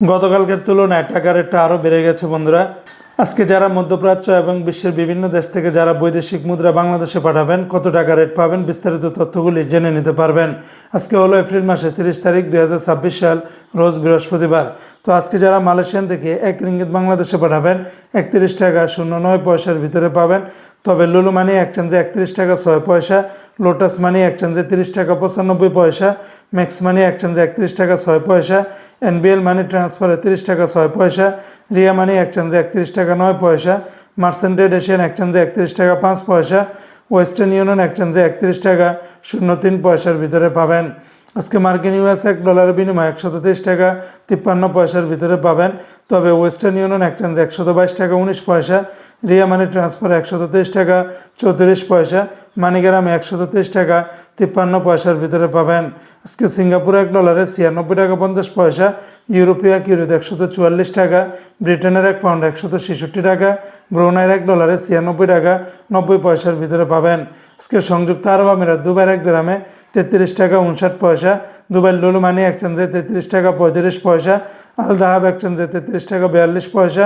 গতকালকের তুলনায় টাকা রেটটা আরও বেড়ে গেছে বন্ধুরা। আজকে যারা মধ্যপ্রাচ্য এবং বিশ্বের বিভিন্ন দেশ থেকে যারা বৈদেশিক মুদ্রা বাংলাদেশে পাঠাবেন, কত টাকা রেট পাবেন, বিস্তারিত তথ্যগুলি জেনে নিতে পারবেন। আজকে হলো এপ্রিল মাসের 30 তারিখ 2026 সাল, রোজ বৃহস্পতিবার। তো আজকে যারা মালয়েশিয়ান থেকে 1 রিঙ্গিত বাংলাদেশে পাঠাবেন 31 টাকা 09 পয়সার ভিতরে পাবেন। তবে লুলু মানি এক্সচেঞ্জে 31 টাকা 6 পয়সা, লোটাস মানি এক্সচেঞ্জে 30 টাকা 95 পয়সা, ম্যাক্স মানি এক্সচেঞ্জে 31 টাকা 6 পয়সা, এনবিএল মানি ট্রান্সফারে 30 টাকা 6 পয়সা, রিয়া মানি এক্সচেঞ্জে 31 টাকা 9 পয়সা, মার্সেন্টেড এশিয়ান এক্সচেঞ্জে 31 টাকা 5 পয়সা, ওয়েস্টার্ন ইউনিয়ন এক্সচেঞ্জে 31 টাকা 03 পয়সার ভিতরে পাবেন। আজকে মার্কিন ইউএস $1 বিনিময়ে 123 টাকা 53 পয়সার ভিতরে পাবেন। তবে ওয়েস্টার্ন ইউনিয়ন এক্সচেঞ্জে 122 টাকা 19 পয়সা, রিয়া মানি ট্রান্সফার 123 টাকা 34 পয়সা, মানিগ্রামে 123 টাকা 53 পয়সার ভিতরে পাবেন। আজকে সিঙ্গাপুর $1 96 টাকা 50 পয়সা, ইউরোপীয় ইউরোতে 144 টাকা, ব্রিটেনের এক পাউন্ড 166 টাকা, ব্রুনাইয়ের $1 96 টাকা 90 পয়সার ভিতরে পাবেন। আজকে সংযুক্ত আরব আমিরাত দুবাইয়ের 1 দিরহামে 33 টাকা 59 পয়সা, দুবাই লুলু মানি এক্সচেঞ্জে 33 টাকা 35 পয়সা, আল দাহাব এক্সচেঞ্জে 33 টাকা 42 পয়সা,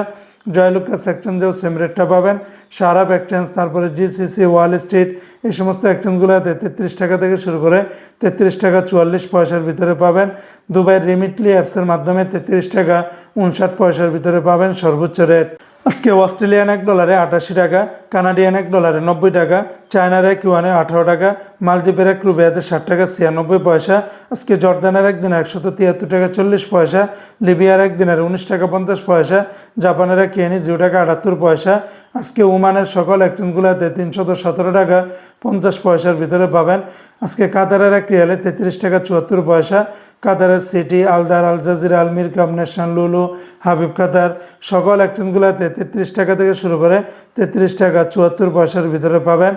জয়লুকাস এক্সচেঞ্জেও সেম রেটটা পাবেন। সারাপ এক্সচেঞ্জ, তারপরে জিসিসি, ওয়াল স্ট্রিট, এই সমস্ত এক্সচেঞ্জগুলোতে 33 টাকা থেকে শুরু করে 33 টাকা 44 পয়সার ভিতরে পাবেন। দুবাইয়ের রিমিটলি অ্যাপসের মাধ্যমে 33 টাকা 59 পয়সার ভিতরে পাবেন সর্বোচ্চ রেট। আজকে অস্ট্রেলিয়ান $1 88 টাকা, কানাডিয়ান $1 90 টাকা, চায়নার এক ইউয়ানে 18 টাকা, মালদ্বীপের এক রুপিয়াতে 60 টাকা 96 পয়সা। আজকে জর্দানের একদিনে 173 টাকা 40 পয়সা, লিবিয়ার একদিনের 19 টাকা 50 পয়সা, জাপানের এক ইয়েনি 0 টাকা 78 পয়সা। আজকে ওমানের সকল এক্সচেঞ্জগুলোতে 317 টাকা 50 পয়সার ভিতরে পাবেন। আজকে কাতারের এক রিয়ালে 33 টাকা 74 পয়সা, কাতারের সিটি, আলদার, আল জাজিরা, আলমির কাপ, ন্যাশনাল, লুলু, হাবিব কাতার, সকল এক্সচেঞ্জগুলোতে 33 টাকা থেকে শুরু করে 33 টাকা 74 পয়সার ভিতরে পাবেন।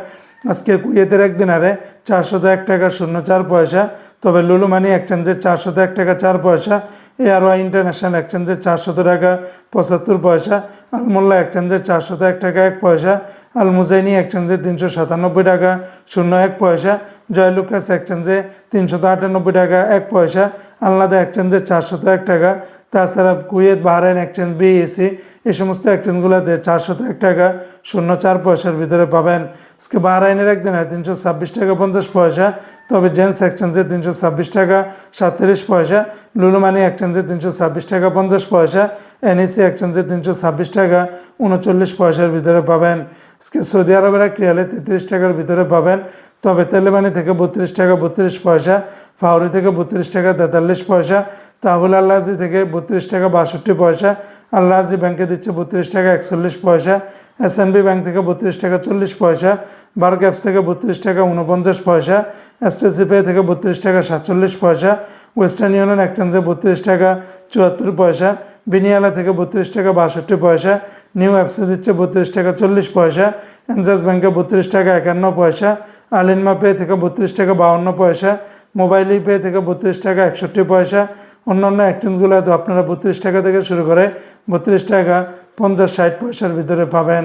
আজকে কুয়েতের এক দিনারে 401 টাকা 04 পয়সা, তবে লুলু মানি এক্সচেঞ্জে 401 টাকা 4 পয়সা, এআরওয়াই ইন্টারন্যাশনাল এক্সচেঞ্জে 400 টাকা 75 পয়সা, আলমোল্লা এক্সচেঞ্জে 401 টাকা 1 পয়সা, আল মুজাইনি এক্সচেঞ্জে 397 টাকা 01 পয়সা, জয়লুকাস এক্সচেঞ্জে 398 টাকা 1 পয়সা, আলনাদা এক্সচেঞ্জে 401 টাকা। তাছাড়া কুয়েত, বাহরাইন এক্সচেঞ্জ, বিএসি, এই সমস্ত এক্সচেঞ্জগুলোতে 401 টাকা 04 পয়সার ভিতরে পাবেন। আজকে বাহরাইনের একদিনে 326 টাকা 50 পয়সা, তবে জেন্স এক্সচেঞ্জে 326 টাকা 37 পয়সা, লুলু মানি এক্সচেঞ্জে 326 টাকা 50 পয়সা, এনইসি এক্সচেঞ্জে 326 টাকা 39 পয়সার ভিতরে পাবেন। আজকে সৌদি আরবের এক রিয়ালে 33 টাকার ভিতরে পাবেন। তবে তেলেমানি থেকে 32 টাকা 32 পয়সা, ফাউরি থেকে 32 টাকা 43 পয়সা, তাহুল আল্লাজি থেকে 32 টাকা 62 পয়সা, আল্লাজি ব্যাংকে দিচ্ছে 32 টাকা 41 পয়সা, এসএনবি ব্যাংক থেকে 32 টাকা 40 পয়সা, বার্ক অ্যাপস থেকে 32 টাকা 49 পয়সা, এসটিসি পে থেকে 32 টাকা 47 পয়সা, ওয়েস্টার্ন ইউনিয়ন এক্সচেঞ্জে 32 টাকা 74 পয়সা, বিনিয়ালা থেকে 32 টাকা 62 পয়সা, নিউ অ্যাপসে দিচ্ছে 32 টাকা 40 পয়সা, এনজাস ব্যাংকে 32 টাকা 51 পয়সা, আলিনমা পে থেকে 32 টাকা 52 পয়সা, মোবাইল পে থেকে 32 টাকা 61 পয়সা। অন্যান্য এক্সচেঞ্জগুলোতে আপনারা 32 টাকা থেকে শুরু করে 32 টাকা 50-60 পয়সার ভিতরে পাবেন।